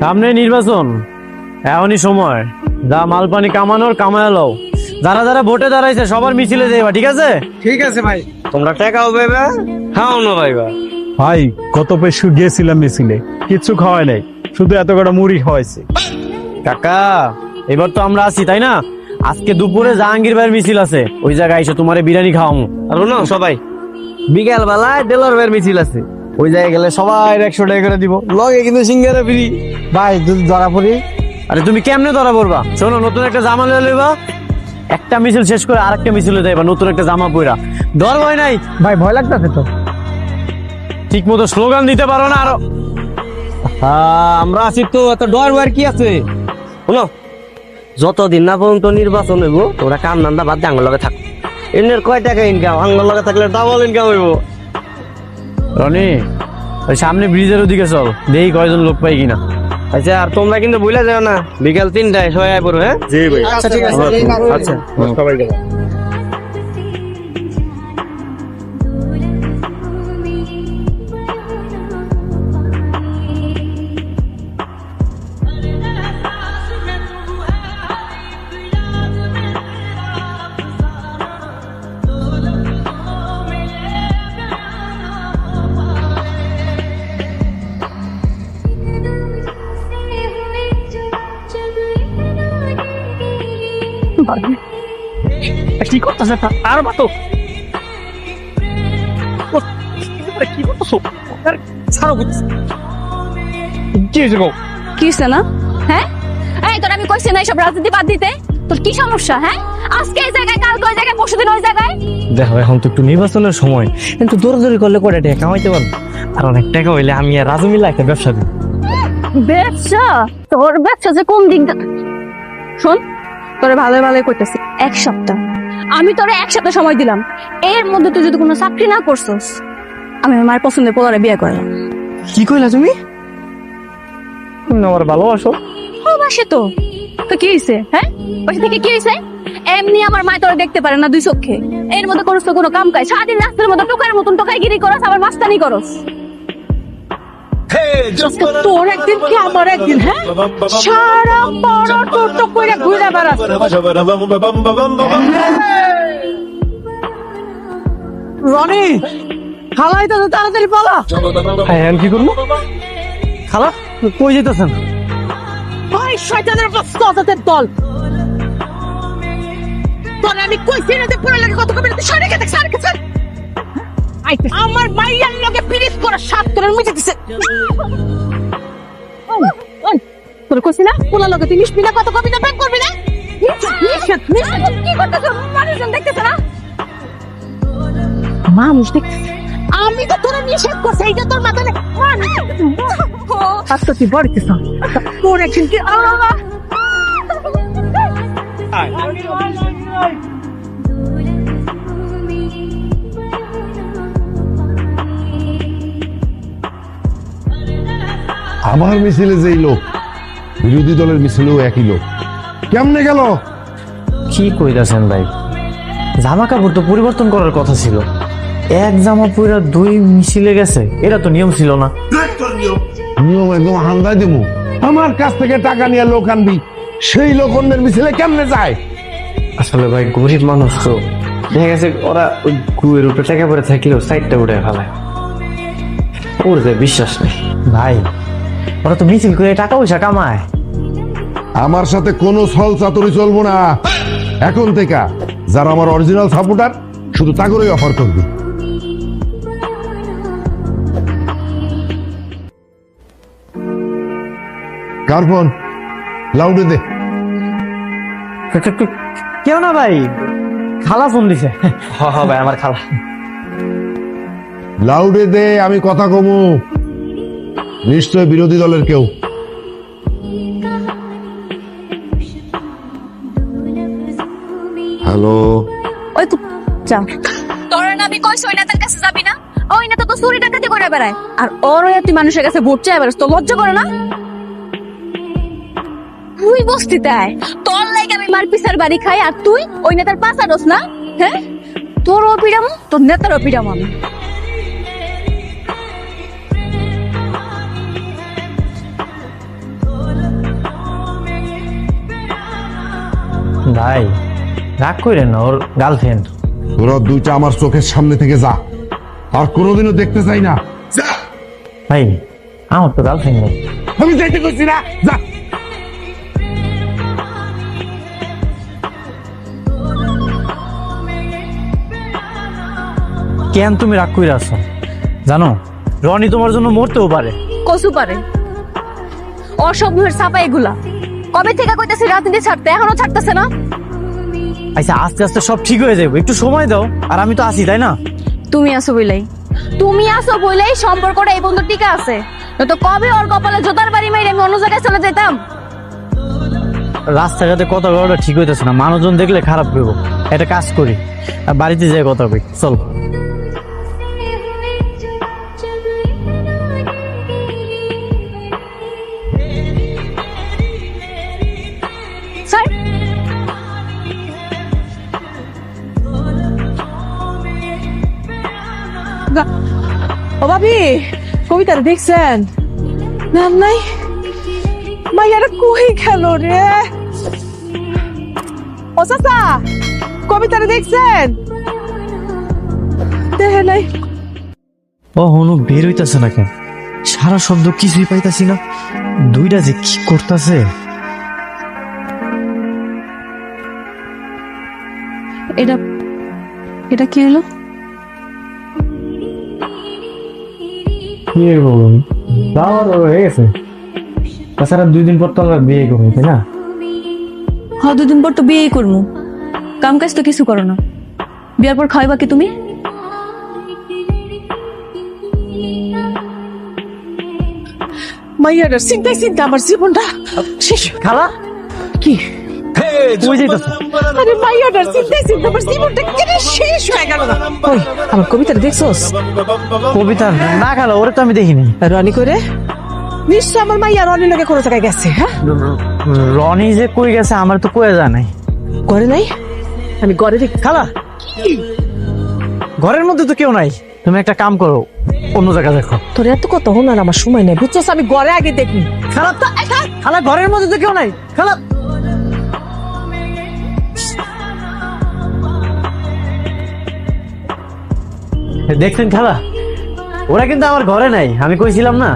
সামনে নির্বাচন, এখনই সময়। যা মালপানি কামানোর কামায় লও। যারা যারা ভোটে দাঁড়াইছে সবার মিছিলে যাইবা, ঠিক আছে? ঠিক আছে ভাই। তোমরা টাকাও পাইবা, খাও না পাইবা। ভাই গত পেশু গিয়েছিলাম মিছিলে, কিচ্ছু খাওয়াই নাই, শুধু এত কটা মুড়ি খাওয়াইছে। কাকা, এবার তো আমরা আছি তাই না? আজকে দুপুরে জাহাঙ্গীর ভাইয়ের মিছিল আছে, ওই জায়গায় এসে তোমারে বিরিয়ানি খাওয়ামু। আর না সবাই বিকেল বেলায় দেলোয়ার ভাইয়ের মিছিল আছে, ওই জায়গায় গেলে সবাই 100 টাকা করে দিব, লগে কিন্তু সিঙ্গারা ফ্রি। ভাই যদি ধরা পড়ি? আরে তুমি কেমনে ধরা পড়বা? শোনো, নতুন একটা জামা লয়ে লইবা, একটা মিছিল শেষ করে আরেকটা মিছিলে যাইবা নতুন একটা জামা পইরা। ডর ভয় নাই? ভাই ভয় লাগতেছে তো। ঠিক মতো স্লোগান দিতে পারো না আরো? আমরা আছি তো, এত ডর ভয় কি আছে? শোনো, যতদিন না পর্যন্ত নির্বাচন হইব তোরা কাম নান্দা বাদ দিয়ে আঙ্গুর লগে থাক। এনের কয় টাকা ইনকাম, আঙ্গুর লগে থাকলে ডাবল ইনকাম হইব। রনি, ওই সামনে ব্রিজের ওদিকে চল, দেখি কয়জন লোক পাই কিনা। আচ্ছা, আর তোমরা কিন্তু ভুলে যাও না, বিকাল 3টায় সবাই আয় পড়ো। হ্যাঁ জি ভাই। আচ্ছা ঠিক আছে। আচ্ছা। সবাই গেল। কি করতেছে আর বাতো? কি করতেছো? ছাড়ো বুঝছি। কি হয়েছে গো? কি হইছে না? হ্যাঁ, এই তোর আমি কইছি না এইসব রাজনীতি বাদ দিতে। তোর কি সমস্যা? হ্যাঁ, আজকে এই জায়গায়, কালকে ওই জায়গায়, পরশুদিন ওই জায়গায়। দেখো, এখন তো একটু নির্বাচনের সময়, কিন্তু দৌড়াদৌড়ি করলে কয়টা টাকা কামাইতে পারবো? আর অনেক টাকা হইলে আমি আর রাজু মিলে একটা ব্যবসা দিই। ব্যবসা? তোর ব্যবসা যে কোন দিকটা? শোন, তোরে ভালো ভালো কইতেছি, 1 সপ্তাহ আমি তোরে 1 সপ্তাহ সময় দিলাম। এর মধ্যে তুই যদি কোনো চাকরি না করছস, আমি আমার মায়ের পছন্দের পোলারে বিয়ে করলাম। কি কইলা তুমি? তুমি আমার ভালোবাসো? ভালোবাসে তো। তো কি হইছে? হ্যাঁ, পয়সা থেকে কি হইছে? এমনি আমার মা তোরে দেখতে পারে না 2 চোখে। এর মধ্যে করছ তো কোনো কাম কাজ, সারাদিন রাস্তার মধ্যে টোকার মতন টোকাইগিরি করস, আবার মাস্তানি করস। তোর একদিন কি আমার একদিন? হ্যাঁ, সারা বড় টোটো কইরা ঘুরে বেড়াস। রনি, খালাই তো তাড়াতাড়ি পালা। হ্যাঁ, আমি কি করবো? খালা কই যেতেছেন? ভাই শয়তানের বাচ্চাদের দল। তোর আমি কইছি না যে পুরো লাগে কত কবে সরে গেছে, সরে গেছে। আমার মাইয়ার লগে পিরিত করে 7 তোর মিটে দিছে। ওই তোর কইছি না পুরো লগে তুই মিশবি না, কত কবি না ব্যাক করবি না। কি করতেছ? মানুষজন দেখতেছে না? মানুষ দেখতেছে। আমি তো তোর নিষেধ করছি, এইটা তোর মাথায় নেই। আচ্ছা তুই বাড়িতে চল, তোর একদিন কি আমার মিছিলে যেই লোক, বিরোধী দলের মিছিলেও একই লোক, কেমনে গেল? কি কইতাছেন ভাই? জামা কাপড় তো পরিবর্তন করার কথা ছিল, এক জামা পইরা 2 মিছিলে গেছে, এটা তো নিয়ম ছিল না। নিয়ম একদম হান্দাই দেবো। আমার কাছ থেকে টাকা নিয়ে লোক আনবি, সেই লোক অন্যের মিছিলে কেমনে যায়? আসলে ভাই গরিব মানুষ তো, দেখা গেছে ওরা ওই গুয়ের উপরে টাকা পরে থাকলেও সাইডটা উঠে ফেলায়, ওর যে বিশ্বাস নেই ভাই। ওরা তো মিছিল করে টাকা পয়সা কামায়। আমার সাথে কোনো ছল চাতুরি চলবো না। এখন থেকে যারা আমার অরিজিনাল সাপোর্টার, শুধু তাগরই অফার করবি। কার ফোন? লাউডে দে। কেউ না ভাই, খালা ফোন দিছে। হ্যাঁ ভাই, আমার খালা। লাউডে দে, আমি কথা কমু। নিশ্চয় বিরোধী দলের কেউ। হ্যালো, ওই তো যা, তোর না আমি কইছি ওই নেতার কাছে যাবি না। ওই নেতা তো চুরি ডাকাতি করে বেড়ায়, আর ওর তুই মানুষের কাছে ভোট চাই বেড়াস, তো লজ্জা করে না? তুই বস্তিতে আয়, তোর লাগে আমি মার পিসার বাড়ি খাই, আর তুই ওই নেতার পাশা দোস না? হ্যাঁ, তোরও পিড়ামো, তোর নেতারও পিড়ামো আমি। ভাই রাগ করেন না, ওর গার্লফ্রেন্ড। তোরা দুইটা আমার চোখের সামনে থেকে যা, আর কোনোদিনও দেখতে চাই না। যা। ভাই আমার তো গার্লফ্রেন্ড নেই। আমি যাইতে করছি না, যা। কেন তুমি রাগ করে আসো? জানো রনি তোমার জন্য মরতেও পারে। কসু পারে অসভ্যের ছাপা এগুলা। কবে থেকে কইতেছি রাজনীতি ছাড়তে, এখনো ছাড়তেছে না। আচ্ছা আস্তে আস্তে সব ঠিক হয়ে যাবে, একটু সময় দাও। আর আমি তো আছি, তাই না? তুমি আসো বইলাই সম্পর্কটা এই বন্ধু টিকা আছে। তো কবে ওর কপালে জোতার বাড়ি মেরে আমি অন্য জায়গায় চলে যেতাম। রাস্তাঘাটে কথা বলাটা ঠিক হইতেছে না, মানুষজন দেখলে খারাপ করবো। একটা কাজ করি, আর বাড়িতে যাই কথা বলি, চল। স্যার ও ভাবি, কবিতাটা দেখছেন? না নাই, মাইয়াটা কই গেল রে? ও চাচা, কবিতাটা দেখছেন? দেখে নাই। ও হনু বের হইতাছে না কেন? সারা শব্দ কিছুই পাইতাছি না। দুইটা যে কি করতেছে। এটা কি হলো? বিয়ে করুন, যাওয়ার হয়ে গেছে। তাছাড়া 2 দিন পর তো আমরা বিয়ে করবো, তাই না? হ্যাঁ, 2 দিন পর তো বিয়েই করবো। কাম কাজ তো কিছু করো না। বিয়ার পর খাওয়াইবা কি তুমি? মাইয়াটার চিন্তায় চিন্তা আমার জীবনটা শেষ। খালা কি? কই যাইতাছে? আরে মাইয়াটার চিন্তায় চিন্তা আমার জীবনটা কেটে শেষ হয়ে গেল না। ওই আমার কবিতাটা দেখছোস? কবিতা না খালা, ওরে তো আমি দেখিনি। রনি করে নিশ্চয় আমার মাইয়া রনির লগে কোনো জায়গায় গেছে। হ্যাঁ, রনি যে কই গেছে আমার তো কয়ে যায় নাই। করে নাই? আমি ঘরে দেখি। খালা ঘরের মধ্যে তো কেউ নাই, তুমি একটা কাম করো, অন্য জায়গা দেখো। তোর এত কথা হনার আমার সময় নেই, বুঝছস? আমি ঘরে আগে দেখি। খালা খালা ঘরের মধ্যে তো কেউ নাই। খালা দেখছেন খালা, ওরা কিন্তু আমার ঘরে নাই। আমি কইছিলাম না,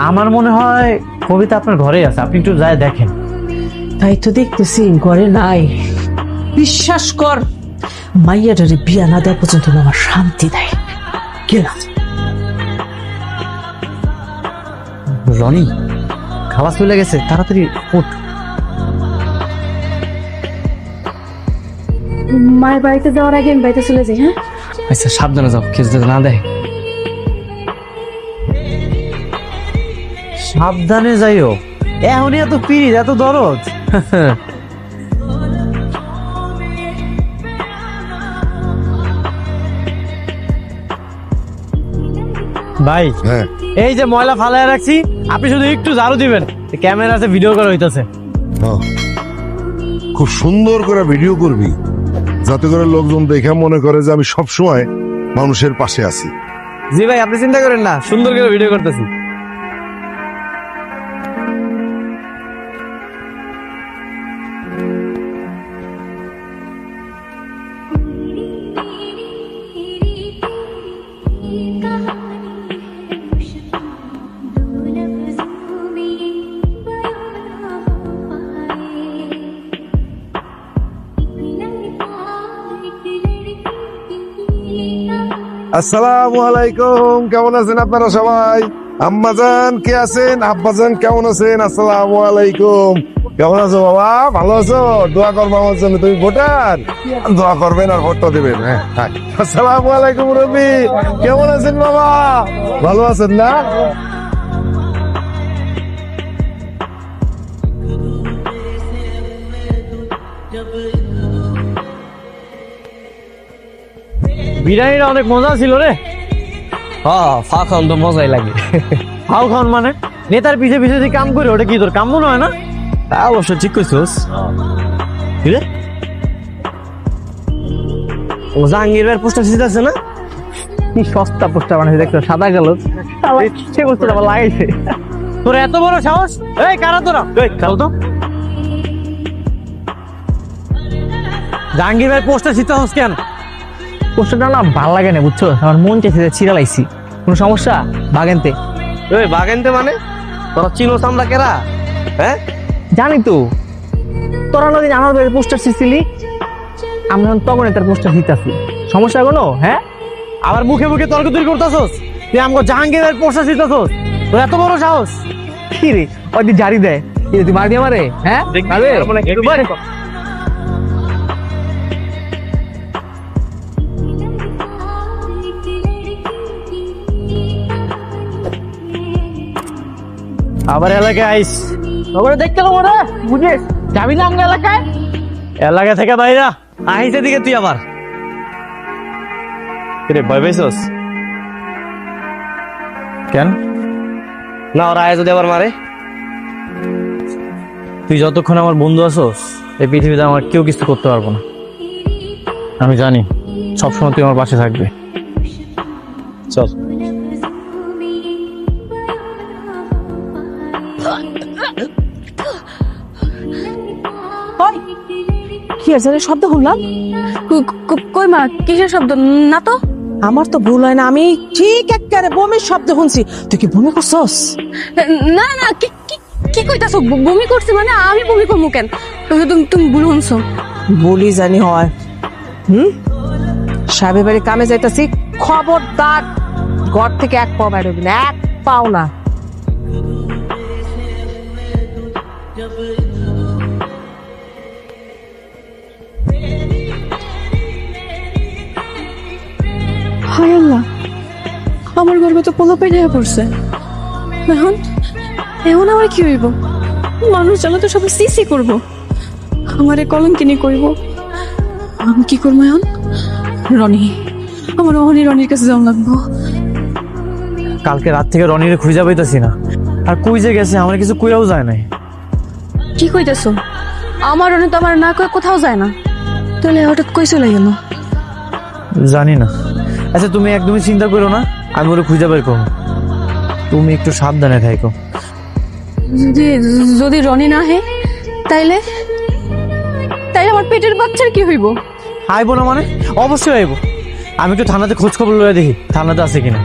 আমার মনে হয় কবিতা আপনার ঘরেই আছে, আপনি একটু যায় দেখেন। তাই তো দেখতেছি ঘরে নাই। বিশ্বাস কর, মাইয়াটারে বিয়া না দেওয়া পর্যন্ত না আমার শান্তি নাই। গেলাম। রনি খাওয়া চলে গেছে, তাড়াতাড়ি উঠ। মায়ের বাড়িতে যাওয়ার আগে আমি বাড়িতে চলে যাই। হ্যাঁ, আচ্ছা সাবধানে যাও, কেউ যাতে না দেয়। সাবধানে যাইও। এখনই এত পিরিত, এত দরদ। ভাই হ্যাঁ, এই যে ময়লা ফালায় রাখছি, আপনি শুধু একটু ঝাড়ু দিবেন। ক্যামেরা আছে, ভিডিও করা হইতাছে। হ্যাঁ। খুব সুন্দর করে ভিডিও করবি, যাতে করে লোকজন দেখে মনে করে যে আমি সবসময় মানুষের পাশে আছি। জি ভাই, আপনি চিন্তা করেন না, সুন্দর করে ভিডিও করতেছি। আসসালামু আলাইকুম, কেমন আছেন আপনারা সবাই? আম্মাজান কে আছেন? আব্বাজান কেমন আছেন? আসসালামু আলাইকুম। কেমন আছো বাবা? ভালো আছো? দোয়া করবো আমার জন্য। তুমি ভোটার, দোয়া করবেন আর ভোটটা দেবেন। হ্যাঁ, আসসালামু আলাইকুম রবি, কেমন আছেন বাবা? ভালো আছেন না? বিরিয়ানিটা অনেক মজা ছিল রে। হ্যাঁ, ফা খাওয়ান তো মজাই লাগে। ফাও খাওয়ান মানে নেতার পিছে পিছে যে কাম করে, ওটা কি তোর কাম মনে হয় না? তা অবশ্য ঠিক কইছস। কি রে, ও জাহাঙ্গীরের পোস্টার আছে না? কি সস্তা পোস্টার বানাইছে দেখছো, সাদা কালো। সে পোস্টার আবার লাগাইছে। তোর এত বড় সাহস! এই কারা তোরা? এই কালো তো জাহাঙ্গীর ভাই পোস্টার ছিটা হস কেন? পোস্টারটা না ভাল লাগে না বুঝছো, আমার মন চাইছে ছিঁড়া লাইছি। কোনো সমস্যা? বাগেনতে ওই বাগানতে মানে তোরা চিনোস আমরা কেরা? হ্যাঁ জানি তো, তোরা নদী আমার বাড়ির পোস্টার ছিঁড়ছিলি, আমরা তখন তার পোস্টার দিতেছি। সমস্যা কোনো? হ্যাঁ, আবার মুখে মুখে তর্ক তুই করতেছস, তুই আমাকে জাহাঙ্গীরের পোস্টার ছিটাছস, তোর এত বড় সাহস? কি রে ওই দিন জারি দেয়, কি রে, তুই মার দিয়ে মারে? হ্যাঁ মারবে? তুই মার। আবার এলাকায় আইস, ওরে দেখতে গেলাম, ওরা বুঝিস যাবি না আমার এলাকায়? এলাকা থেকে বাইরা আইসে দিকে তুই আবার রে ভয় পাইছস কেন? না ওরা আয় যদি আবার মারে? তুই যতক্ষণ আমার বন্ধু আছোস এই পৃথিবীতে আমার কেউ কিছু করতে পারবো না। আমি জানি সবসময় তুই আমার পাশে থাকবে। চল। ওই, কি আর জানি শব্দ শুনলাম? কই মা, কিসের শব্দ? না তো। আমার তো ভুল হয় না, আমি ঠিক একেবারে বমির শব্দ শুনছি। তুই কি বমি করছস? না না, কি কইতাছো? বমি করছি মানে আমি বমি করবো কেন? তুমি ভুল শুনছো। বলি জানি হয়। সাহেবের বাড়ি কামে যাইতাছি, খবরদার ঘর থেকে এক পাও বেরোবি না, এক পাও না। হায় আল্লাহ, আমার গর্বে তো পোলা পেরিয়ে পড়ছে। এখন এখন আমার কি হইব? মানুষ জানা তো সবাই সিসি করবো, আমারে কলঙ্কিনী কইব। আমি কি করবো এখন? রনি, আমার রনির কাছে যাওয়া লাগবো। কালকে রাত থেকে রনিরে খুঁজে পাইতাছি না, আর কই যে গেছে আমার কিছু কইরাও যায় নাই। কি কইতেছো? আমার রনি তো আমার না কয়ে কোথাও যায় না, তাহলে হঠাৎ কই চলে গেল? জানি না। আচ্ছা তুমি একদমই চিন্তা করো না, আমি ওরে খুঁজে বের করবো। তুমি একটু সাবধানে থাকো। যদি রনি না হে, তাইলে তাইলে আমার পেটের বাচ্চার কি হইব? আইবো না মানে? অবশ্যই আইবো। আমি একটু থানাতে খোঁজ খবর লয়ে দেখি থানাতে আছে কিনা।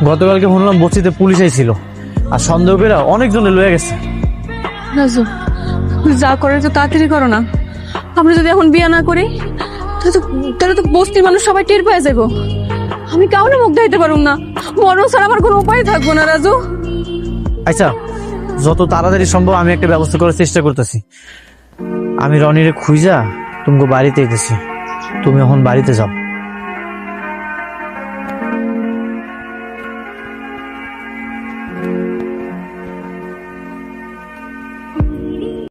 গতকালকে শুনলাম বস্তিতে পুলিশ আইছিল, আর সন্দেহ করে অনেকজনে লয়ে গেছে। রাজু, যা করে তো তাড়াতাড়ি করো না। আমরা যদি এখন বিয়া না করি তাহলে তো বস্তির মানুষ সবাই টের পেয়ে যাবো। আমি কাউকে মুখ দেখাইতে পারুম না, মরণ ছাড়া আমার কোনো উপায় থাকবো না। রাজু, আচ্ছা যত তাড়াতাড়ি সম্ভব আমি একটা ব্যবস্থা করার চেষ্টা করতেছি। আমি রনিরে খুঁজা তুমি বাড়িতে এসেছি, তুমি এখন বাড়িতে যাও।